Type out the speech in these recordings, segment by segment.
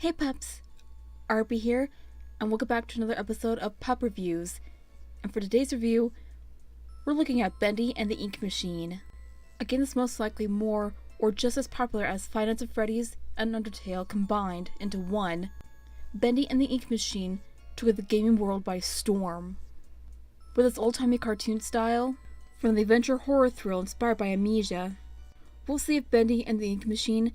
Hey pups, RP here, and welcome back to another episode of Pup Reviews. And for today's review, we're looking at Bendy and the Ink Machine. A game that's most likely more or just as popular as Five Nights at Freddy's and Undertale combined into one. Bendy and the Ink Machine took the gaming world by storm. With its old-timey cartoon style, from the adventure horror thrill inspired by Amnesia, we'll see if Bendy and the Ink Machine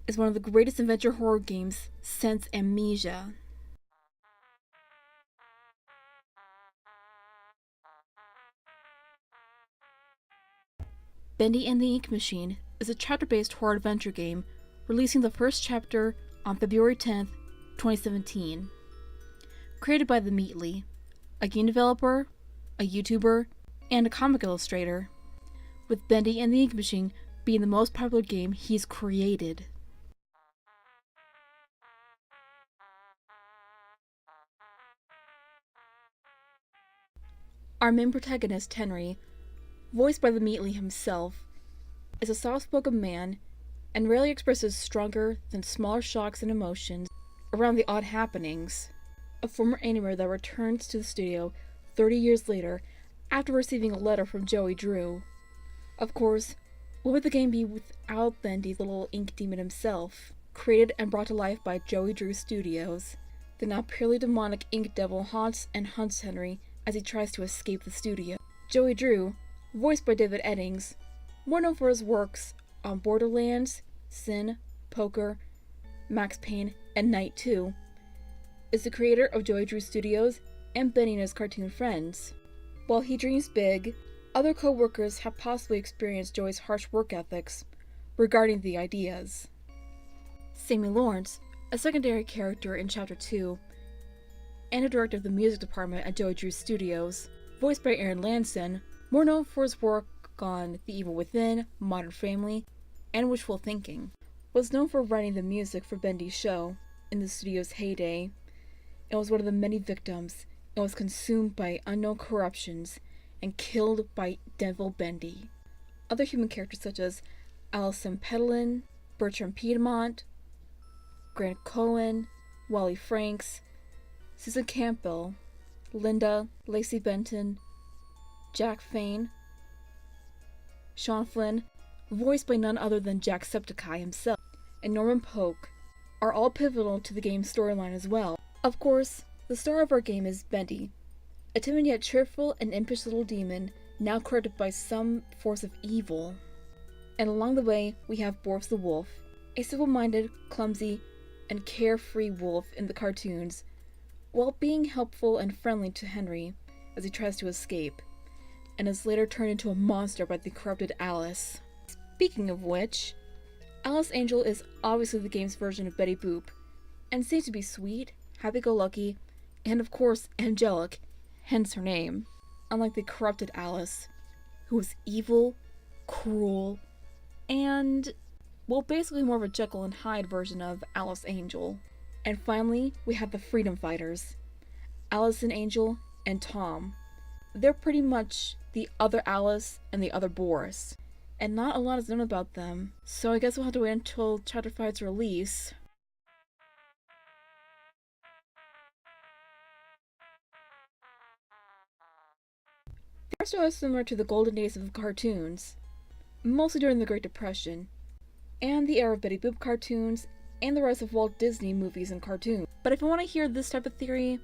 is one of the greatest adventure horror games since Amnesia. Bendy and the Ink Machine is a chapter-based horror adventure game, releasing the first chapter on February 10th, 2017. Created by The Meatly, a game developer, a YouTuber, and a comic illustrator, with Bendy and the Ink Machine being the most popular game he's created. Our main protagonist, Henry, voiced by the Meatly himself, is a soft-spoken man and rarely expresses stronger than smaller shocks and emotions around the odd happenings. A former animator that returns to the studio 30 years later after receiving a letter from Joey Drew. Of course, what would the game be without Bendy, the little ink demon himself, created and brought to life by Joey Drew Studios? The now purely demonic ink devil haunts and hunts Henry as he tries to escape the studio. Joey Drew, voiced by David Eddings, more known for his works on Borderlands, Sin, Poker, Max Payne, and Night 2, is the creator of Joey Drew Studios and Bendy and his cartoon friends. While he dreams big, other co-workers have possibly experienced Joey's harsh work ethics regarding the ideas. Sammy Lawrence, a secondary character in Chapter 2, and a director of the music department at Joey Drew Studios, voiced by Aaron Lanson, more known for his work on The Evil Within, Modern Family, and Wishful Thinking, was known for writing the music for Bendy's show in the studio's heyday, and was one of the many victims, and was consumed by unknown corruptions and killed by Devil Bendy. Other human characters such as Alison Pedalin, Bertram Piedmont, Grant Cohen, Wally Franks, Susan Campbell, Linda, Lacey Benton, Jack Fane, Sean Flynn, voiced by none other than Jacksepticeye himself, and Norman Polk, are all pivotal to the game's storyline as well. Of course, the star of our game is Bendy, a timid yet cheerful and impish little demon now corrupted by some force of evil. And along the way, we have Boris the Wolf, a simple-minded, clumsy, and carefree wolf in the cartoons, while being helpful and friendly to Henry as he tries to escape, and is later turned into a monster by the corrupted Alice. Speaking of which, Alice Angel is obviously the game's version of Betty Boop, and seems to be sweet, happy-go-lucky, and of course angelic, hence her name, unlike the corrupted Alice, who was evil, cruel, and, well, basically more of a Jekyll and Hyde version of Alice Angel. And finally, we have the Freedom Fighters, Allison Angel and Tom. They're pretty much the other Alice and the other Boris, and not a lot is known about them, so I guess we'll have to wait until Chapter 5's release. The art style is similar to the golden days of the cartoons, mostly during the Great Depression, and the era of Betty Boop cartoons, and the rise of Walt Disney movies and cartoons. But if you want to hear this type of theory,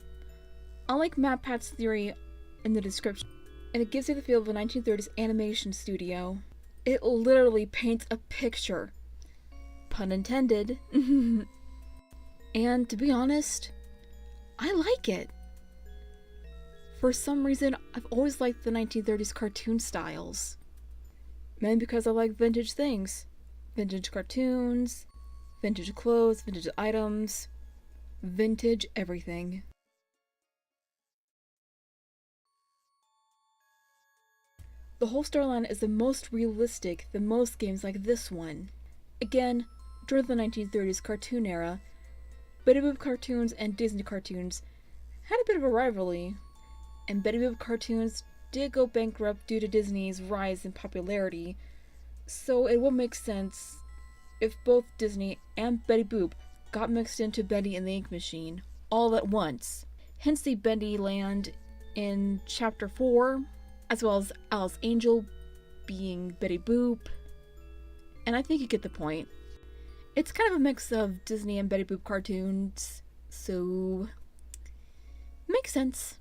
I'll link MatPat's theory in the description, and it gives you the feel of a 1930s animation studio. It literally paints a picture. Pun intended. And to be honest, I like it. For some reason, I've always liked the 1930s cartoon styles. Maybe because I like vintage things. Vintage cartoons, vintage clothes, vintage items, vintage everything. The whole storyline is the most realistic than most games like this one. Again, during the 1930s cartoon era, Betty Boop cartoons and Disney cartoons had a bit of a rivalry, and Betty Boop cartoons did go bankrupt due to Disney's rise in popularity, so it will make sense if both Disney and Betty Boop got mixed into Bendy and the Ink Machine all at once. Hence the Bendy land in Chapter 4, as well as Alice Angel being Betty Boop. And I think you get the point. It's kind of a mix of Disney and Betty Boop cartoons, so makes sense.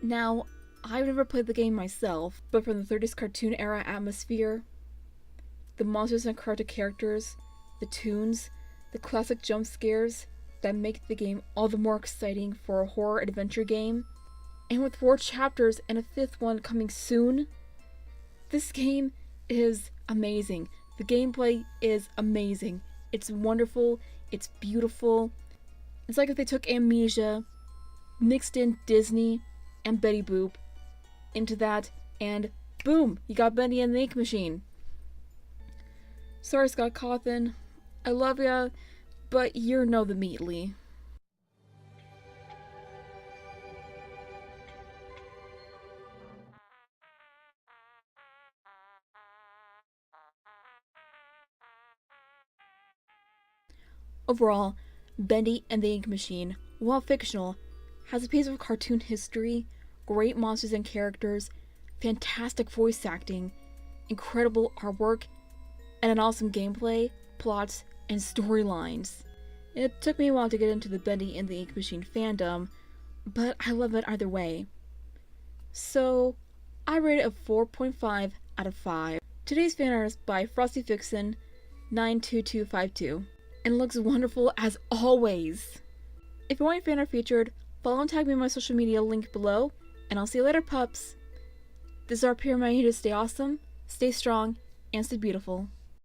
Now, I've never played the game myself, but from the 30s cartoon era atmosphere, the monsters and character characters, the tunes, the classic jump scares that make the game all the more exciting for a horror adventure game, and with 4 chapters and a 5th one coming soon, this game is amazing. The gameplay is amazing. It's wonderful, it's beautiful. It's like if they took Amnesia, mixed in Disney and Betty Boop into that, and boom, you got Bendy and the Ink Machine. Sorry, Scott Cawthon, I love ya, but you're no the Meatly. Overall, Bendy and the Ink Machine, while fictional, has a piece of cartoon history, great monsters and characters, fantastic voice acting, incredible artwork, and an awesome gameplay, plots, and storylines. It took me a while to get into the Bendy and the Ink Machine fandom, but I love it either way. So, I rate it a 4.5 out of 5. Today's fan art is by Frosty Vixen 92252, and looks wonderful as always. If you want your fan art featured, follow and tag me on my social media link below, and I'll see you later, pups. This is our Pyramid to stay awesome, stay strong, and stay beautiful.